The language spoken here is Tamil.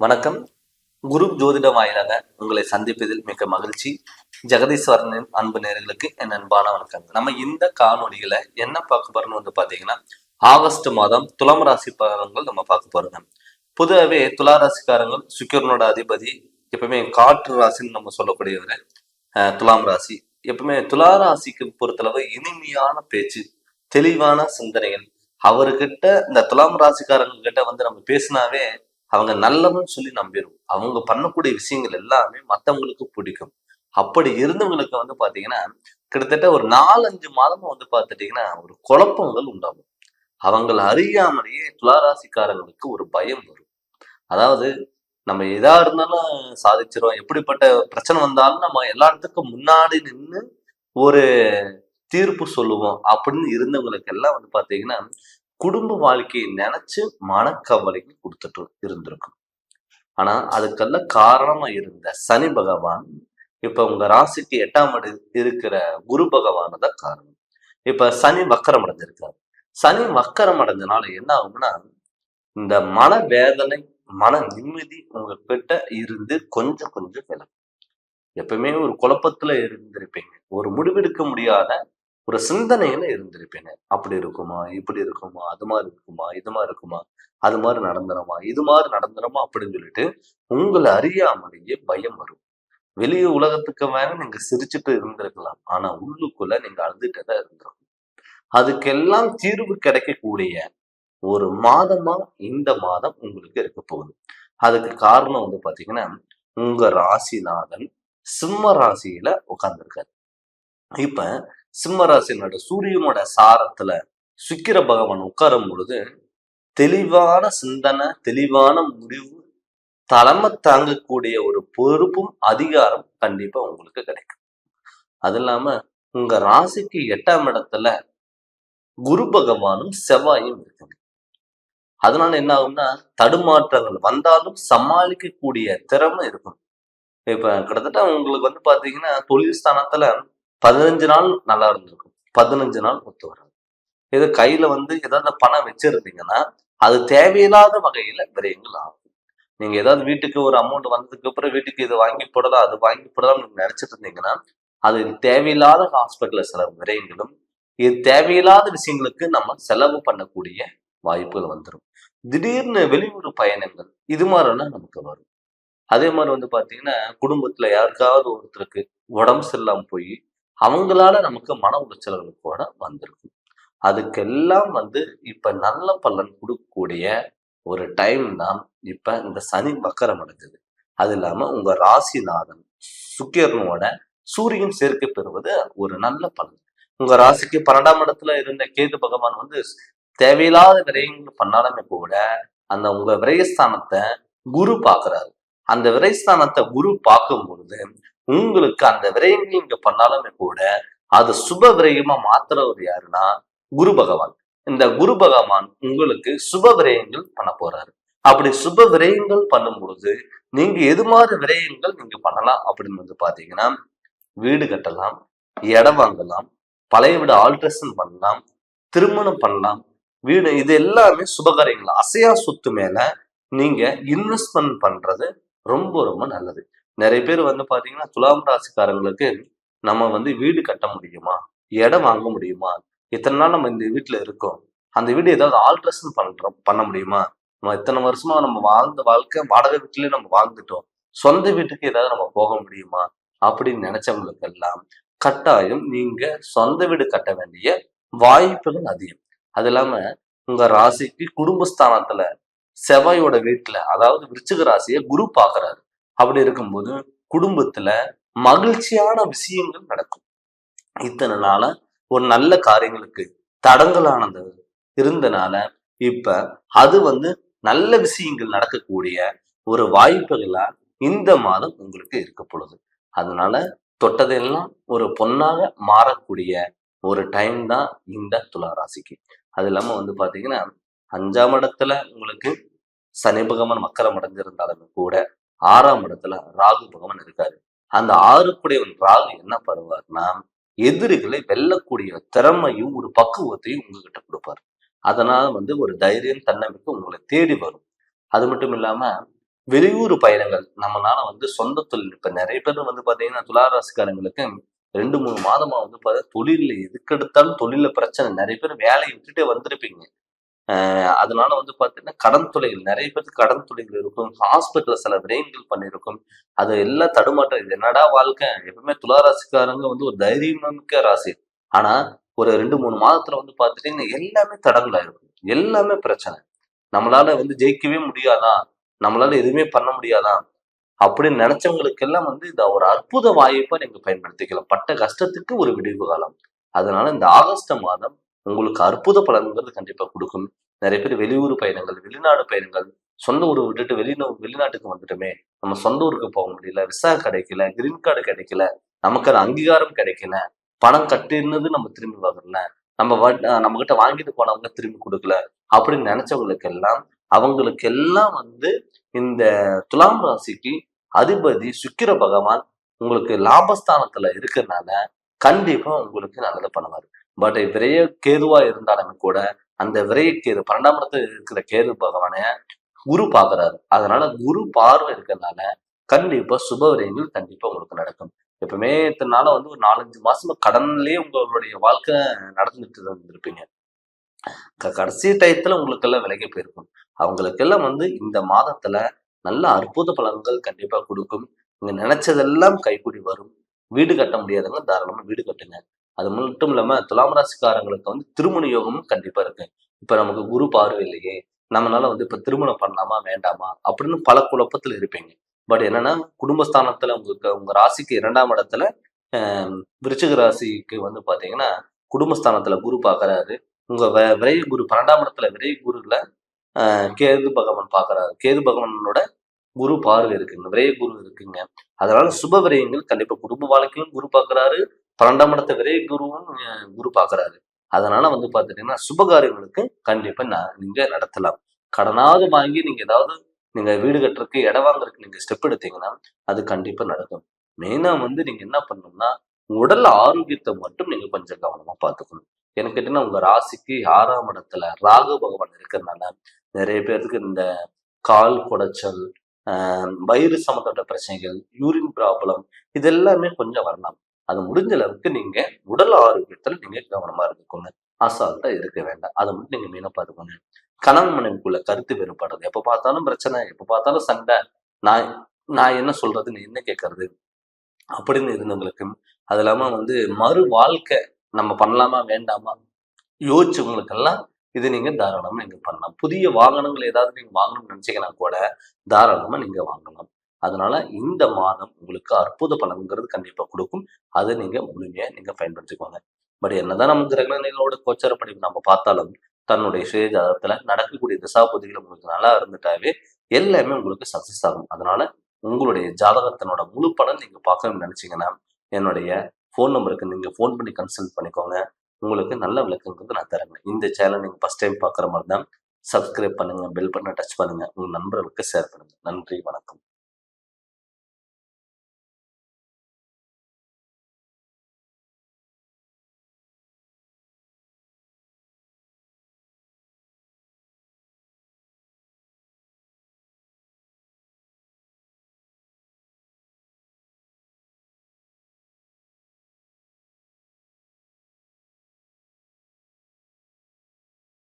வணக்கம். குரு ஜோதிட வாயிலாக உங்களை சந்திப்பதில் மிக மகிழ்ச்சி. ஜெகதீஸ்வரனின் அன்பு நேயர்களுக்கு என் அன்பான வணக்கங்கள். நம்ம இந்த காணொலியில என்ன பார்க்க போறோம்னு பாத்தீங்கன்னா, ஆகஸ்ட் மாதம் துலாம் ராசி பலன்கள் நம்ம பார்க்க போறோம். பொதுவாகவே துலா ராசிக்காரங்கள் சுக்கிரனோட அதிபதி, எப்பவுமே காற்று ராசின்னு நம்ம சொல்லக்கூடியவர் துலாம் ராசி. எப்பவுமே துலா ராசிக்கு பொறுத்தளவு இனிமையான பேச்சு, தெளிவான சிந்தனைகள். அவர்கிட்ட இந்த துலாம் ராசிக்காரங்க கிட்ட நம்ம பேசினாவே அவங்க நல்லவன்னு சொல்லி நம்பிடும். அவங்க பண்ணக்கூடிய விஷயங்கள் எல்லாமே மத்தவங்களுக்கு பிடிக்கும். அப்படி இருந்தவங்களுக்கு பாத்தீங்கன்னா, கிட்டத்தட்ட ஒரு 4-5 மாதமா பாத்துட்டீங்கன்னா ஒரு குழப்பங்கள் உண்டாகும். அவங்களை அறியாமலேயே துளாராசிக்காரங்களுக்கு ஒரு பயம் வரும். அதாவது நம்ம எதா இருந்தாலும் சாதிச்சிரும், எப்படிப்பட்ட பிரச்சனை வந்தாலும் நம்ம எல்லாத்துக்கும் முன்னாடி நின்று ஒரு தீர்ப்பு சொல்லுவோம் அப்படின்னு இருந்தவங்களுக்கு எல்லாம் பாத்தீங்கன்னா, குடும்ப வாழ்க்கையை நினைச்சு மனக்கவலைகள் கொடுத்துட்டு இருந்திருக்கும். ஆனா அதுக்கெல்லாம் காரணமா இருந்த சனி பகவான் இப்ப உங்க ராசிக்கு 8ஆம் இடம் இருக்கிற குரு பகவான் தான் காரணம். இப்ப சனி வக்கரம் அடைஞ்சிருக்காரு. சனி வக்கரம் அடைஞ்சனால என்ன ஆகும்னா, இந்த மன வேதனை, மன நிம்மதி உங்ககிட்ட இருந்து கொஞ்சம் கொஞ்சம் விலகும். எப்பவுமே ஒரு குழப்பத்துல இருந்திருப்பீங்க, ஒரு முடிவெடுக்க முடியாத ஒரு சிந்தனையில இருந்திருப்பீங்க. அப்படி இருக்குமா, இப்படி இருக்குமா, அது மாதிரி இருக்குமா, இது மாதிரி இருக்குமா, அது மாதிரி நடந்துருமா, இது மாதிரி நடந்துருமா அப்படின்னு சொல்லிட்டு உங்களை அறியாமலேயே பயம் வரும். வெளிய உலகத்துக்கு வேற நீங்க சிரிச்சுட்டு இருந்திருக்கலாம், ஆனா உள்ளுக்குள்ள நீங்க அழுதுட்டு தான் இருந்திருக்கும். அதுக்கெல்லாம் தீர்வு கிடைக்கக்கூடிய ஒரு மாதமா இந்த மாதம் உங்களுக்கு இருக்க போகுது. அதுக்கு காரணம் பாத்தீங்கன்னா, உங்க ராசிநாதன் சிம்ம ராசியில உட்கார்ந்துருக்காரு. இப்ப சிம்ம ராசினோட சூரியனோட சாரத்துல சுக்கிர பகவான் உட்காரும் பொழுது தெளிவான சிந்தனை, தெளிவான முடிவு, தலைமை தாங்கக்கூடிய ஒரு பொறுப்பும் அதிகாரம் கண்டிப்பா உங்களுக்கு கிடைக்கும். அது இல்லாம உங்க ராசிக்கு 8ஆம் இடத்துல குரு பகவானும் செவ்வாயும் இருக்குங்க. அதனால என்ன ஆகும்னா, தடுமாற்றங்கள் வந்தாலும் சமாளிக்கக்கூடிய திறமை இருக்கும். இப்ப கிட்டத்தட்ட உங்களுக்கு பாத்தீங்கன்னா, தொழில் ஸ்தானத்துல 15 நாள் நல்லா இருந்திருக்கும், 15 நாள் ஒத்து வராது. இது கையில ஏதாவது பணம் வச்சிருந்தீங்கன்னா அது தேவையில்லாத வகையில விரயங்கள் ஆகும். நீங்க ஏதாவது வீட்டுக்கு ஒரு அமௌண்ட் வந்ததுக்கு அப்புறம் வீட்டுக்கு இது வாங்கி போடலாம், அது வாங்கி போடலாம் நீங்க நினைச்சிட்டு இருந்தீங்கன்னா, அது தேவையில்லாத ஹாஸ்பிட்டல்ல செலவு விரயங்களும், இது தேவையில்லாத விஷயங்களுக்கு நம்ம செலவு பண்ணக்கூடிய வாய்ப்புகள் வந்துடும். திடீர்னு வெளியூர் பயணங்கள் இது மாதிரிலாம் நமக்கு வரும். அதே மாதிரி பாத்தீங்கன்னா, குடும்பத்துல யாருக்காவது ஒருத்தருக்கு உடம்பு சரியில்லாம போய் அவங்களால நமக்கு மன உளைச்சல்கள் கூட வந்திருக்கும். அதுக்கெல்லாம் இப்ப நல்ல பலன் கொடுக்கக்கூடிய ஒரு டைம் தான் இப்ப இந்த சனி வக்கரம் அடைஞ்சது. அது இல்லாம உங்க ராசிநாதன் சுக்கிரனோட சூரியன் சேர்க்கை பெறுவது ஒரு நல்ல பலன். உங்க ராசிக்கு 12ஆம் இடத்துல இருந்த கேது பகவான் தேவையில்லாத விரயங்கள் பண்ணாலுமே கூட அந்த உங்க விரயஸ்தானத்தை குரு பாக்குறாரு. அந்த விரயஸ்தானத்தை குரு பார்க்கும் பொழுது உங்களுக்கு அந்த விரயங்கள் இங்க பண்ணாலுமே கூட அது சுப விரயமா மாத்துறவர் யாருன்னா குரு பகவான். இந்த குரு பகவான் உங்களுக்கு சுப விரயங்கள் பண்ண போறாரு. அப்படி சுப விரயங்கள் பண்ணும் பொழுது நீங்க எது மாதிரி விரயங்கள் நீங்க பண்ணலாம் அப்படின்னு பாத்தீங்கன்னா, வீடு கட்டலாம், இடம் வாங்கலாம், பழைய வீடு ஆல்ட்ரேஷன் பண்ணலாம், திருமணம் பண்ணலாம், வீடு இது எல்லாமே சுபகாரியங்கள். அசையா சொத்து மேல நீங்க இன்வெஸ்ட்மெண்ட் பண்றது ரொம்ப ரொம்ப நல்லது. நிறைய பேர் பாத்தீங்கன்னா, துலாம் ராசிக்காரங்களுக்கு நம்ம வீடு கட்ட முடியுமா, இடம் வாங்க முடியுமா, இத்தனை நாள் நம்ம இந்த வீட்டுல இருக்கோம், அந்த வீடு ஏதாவது ஆல்ட்ரேஷன் பண்ண முடியுமா, நம்ம இத்தனை வருஷமா நம்ம வாழ்ந்த வாழ்க்கை வாடகை வீட்டுலயே நம்ம வாழ்ந்துட்டோம், சொந்த வீட்டுக்கு ஏதாவது நம்ம போக முடியுமா அப்படின்னு நினைச்சவங்களுக்கு எல்லாம் கட்டாயம் நீங்க சொந்த வீடு கட்ட வேண்டிய வாய்ப்புகள் அதிகம். அது இல்லாம உங்க ராசிக்கு குடும்பஸ்தானத்துல செவ்வாயோட வீட்டுல, அதாவது விருச்சிக ராசியை குரு பாக்குறாரு. அப்படி இருக்கும்போது குடும்பத்துல மகிழ்ச்சியான விஷயங்கள் நடக்கும். இத்தனை நாளா ஒரு நல்ல காரியங்களுக்கு தடங்கலானது இருந்தனால இப்ப அது நல்ல விஷயங்கள் நடக்கக்கூடிய ஒரு வாய்ப்புகளா இந்த மாதம் உங்களுக்கு இருக்க பொழுது. அதனால தொட்டதெல்லாம் ஒரு பொன்னாக மாறக்கூடிய ஒரு டைம் தான் இந்த துலா ராசிக்கு. அது இல்லாம பாத்தீங்கன்னா, 5ஆம் இடத்துல உங்களுக்கு சனி பகவான் மக்கரம் அடைஞ்சிருந்தாலுமே கூட 6ஆம் இடத்துல ராகு பகவான் இருக்காரு. அந்த 6 ராகு என்ன பண்ணுவார்னா, எதிரிகளை வெல்லக்கூடிய திறமையும் ஒரு பக்குவத்தையும் உங்ககிட்ட கொடுப்பாரு. அதனால ஒரு தைரியம், தன்னம்பிக்கை உங்களை தேடி வரும். அது மட்டும் இல்லாம வெளியூர் பயணங்கள் நம்மனால வந்து சொந்த தொழில் இப்ப நிறைய பேர் வந்து பாத்தீங்கன்னா துளாராசிக்காரங்களுக்கு 2-3 மாதமா வந்து தொழில்ல எதுக்கெடுத்தாலும் தொழில பிரச்சனை. நிறைய பேர் வேலையை விட்டுட்டே வந்திருப்பீங்க. அதனால வந்து பாத்தீங்கன்னா கடன் தொல்லைகள் நிறைய பேருக்கு கடன் தொல்லைகள் இருக்கும். ஹாஸ்பிட்டல்ல சில விரயங்கள் பண்ணியிருக்கும். அது எல்லாம் தடுமாற்றம். இது என்னடா வாழ்க்கை? எப்பவுமே துளாராசிக்காரங்க வந்து ஒரு தைரியமிக்க ராசி. ஆனா ஒரு 2-3 மாதத்துல வந்து பாத்துட்டீங்கன்னா எல்லாமே தடங்களா இருக்கும். எல்லாமே பிரச்சனை. நம்மளால வந்து ஜெயிக்கவே முடியாதா? நம்மளால எதுவுமே பண்ண முடியாதா? அப்படின்னு நினைச்சவங்களுக்கெல்லாம் வந்து இத ஒரு அற்புத வாய்ப்பா நீங்க பயன்படுத்திக்கலாம். பட்ட கஷ்டத்துக்கு ஒரு விடிவு காலம். அதனால இந்த ஆகஸ்ட் மாதம் உங்களுக்கு அற்புத பலன்கிறது கண்டிப்பா குடுக்கும். நெறைய பேர் வெளியூர் பயணங்கள், வெளிநாடு பயணங்கள், சொந்த ஊர விட்டுட்டு வெளிநாட்டுக்கு வந்துட்டோமே! நம்ம சொந்த ஊருக்கு போக முடியல, விசா கிடைக்கல, கிரீன் கார்டு கிடைக்கல, நமக்கான அங்கீகாரம் கிடைக்கல, பணம் கட்டினது நம்ம திரும்பி வரல, நம்மகிட்ட வாங்கிட்டு போனவங்க திரும்பி குடுக்கல, அப்படின்னு நெனைச்சவங்களுக்கெல்லாம் அவங்களுக்கெல்லாம் வந்து இந்த துலாம் ராசிக்கு அதிபதி சுக்கிர பகவான் உங்களுக்கு லாபஸ்தானத்துல இருக்கறனால கண்டிப்பா உங்களுக்கு நல்லது பண்ணுவாரு. பட் விரைய கேதுவா இருந்தாலுமே கூட அந்த விரைய கேது 12ஆம் இடத்துல இருக்கிற கேது பகவானை குரு பாக்குறாரு. அதனால குரு பார்வை இருக்கறனால கண்டிப்பா சுப விரயங்கள் கண்டிப்பா உங்களுக்கு நடக்கும். எப்பவுமே இத்தன நாளா வந்து ஒரு 4, 5 மாசமா கடன்லயே உங்களுடைய வாழ்க்கை நடந்துட்டு இருந்திருப்பீங்க. கடைசி டயத்துல உங்களுக்கெல்லாம் விலகி போயிருக்கும். அவங்களுக்கெல்லாம் வந்து இந்த மாதத்துல நல்ல அற்புத பலன்கள் கண்டிப்பா குடுக்கும். நீங்க நினைச்சதெல்லாம் கைக்கூடி வரும். வீடு கட்ட முடியாதவங்க தாராளமா வீடு கட்டுங்க. அது மட்டும் இல்லாம துலாம் ராசிக்காரங்களுக்கு வந்து திருமண யோகமும் கண்டிப்பா இருக்கு. இப்ப நமக்கு குரு பார்வை இல்லையே, நம்மனால வந்து இப்ப திருமணம் பண்ணலாமா? வேண்டாமா? அப்படின்னு பல குழப்பத்துல இருப்பீங்க. பட் என்னன்னா, குடும்பஸ்தானத்துல உங்களுக்கு உங்க ராசிக்கு 2ஆம் இடத்துல அ விருச்சிக ராசிக்கு வந்து பாத்தீங்கன்னா, குடும்பஸ்தானத்துல குரு பார்க்கறாரு. உங்க விரை குரு 12ஆம் இடத்துல விரை குருல கேது பகவான் பார்க்கறாரு. கேது பகவானோட குரு பார்வை இருக்குங்க. விரைய குரு இருக்குங்க. அதனால சுப விரயங்கள் கண்டிப்பா குடும்ப வாழ்க்கையிலும் குரு பார்க்கறாரு. 12ஆம் இடத்த விரைய குருவும் குரு பார்க்கறாரு. அதனால வந்து பார்த்துட்டீங்கன்னா, சுபகாரியங்களுக்கு கண்டிப்பா நீங்க நடத்தலாம். கடனாவது வாங்கி நீங்க வீடு கட்டுறதுக்கு, இடம் வாங்குறதுக்கு நீங்க ஸ்டெப் எடுத்தீங்கன்னா, அது கண்டிப்பா நடக்கும். மெயினா வந்து நீங்க என்ன பண்ணணும்னா, உடல் ஆரோக்கியத்த மட்டும் நீங்க கொஞ்சம் கவனமா பார்த்துக்கணும். ஏன்னு கேட்டீங்கன்னா, உங்க ராசிக்கு 6ஆம் இடத்துல ராகு பகவான் இருக்கிறதுனால, நிறைய பேருக்கு இந்த கால் குடைச்சல், வயிறு சம்மந்தப்பட்ட பிரச்சனைகள், யூரின் ப்ராப்ளம் இது எல்லாமே கொஞ்சம் வரலாம். அது முடிஞ்ச அளவுக்கு நீங்க உடல் ஆரோக்கியத்துல நீங்க கவனமா இருந்துக்கோங்க. அசால்ட்டா இருக்க வேண்டாம். அத மட்டும் நீங்க மெயினா பார்த்துக்கோங்க. கணவன் மனைவிக்குள்ள கருத்து வேறுபாடு. எப்ப பார்த்தாலும் பிரச்சனை, எப்ப பார்த்தாலும் சண்டை. நான் நான் என்ன சொல்றது? நீ என்ன கேட்கறது? அப்படின்னு இருந்தவங்களுக்கு, அது இல்லாம வந்து மறு வாழ்க்கை நம்ம பண்ணலாமா? வேண்டாமா? யோசிச்சவங்களுக்கெல்லாம் இது நீங்க தாராளமா நீங்க பண்ணலாம். புதிய வாகனங்கள் ஏதாவது நீங்க வாங்கணும்னு நினைச்சீங்கன்னா கூட, தாராளமா நீங்க வாங்கலாம். அதனால இந்த மாதம் உங்களுக்கு அற்புத பலன்கிறது கண்டிப்பா குடுக்கும். அத நீங்க முழுமையா நீங்க பயன்படுத்திக்கோங்க. பட் என்னதான் நம்ம கிரகநிலைகளோட கோச்சாரப்படி நம்ம பார்த்தாலும், தன்னுடைய சுய ஜாதகத்துல நடக்கக்கூடிய திசாபுத்திகள் உங்களுக்கு நல்லா இருந்துட்டாவே, எல்லாமே உங்களுக்கு சக்சஸ் ஆகும். அதனால உங்களுடைய ஜாதகத்தினோட முழு பலன் நீங்க பார்க்கணும்னு நினைச்சீங்கன்னா, என்னுடைய ஃபோன் நம்பருக்கு நீங்க ஃபோன் பண்ணி கன்சல்ட் பண்ணிக்கோங்க. உங்களுக்கு நல்ல விளக்கங்கிறது நான் தரேங்க. இந்த சேனல் நீங்க ஃபர்ஸ்ட் டைம் பார்க்குற மாரி தான் சப்ஸ்கிரைப் பண்ணுங்க, பெல் பட்டன டச் பண்ணுங்க. உங்க நண்பர்களுக்கு ஷேர் பண்ணுங்க. நன்றி, வணக்கம்.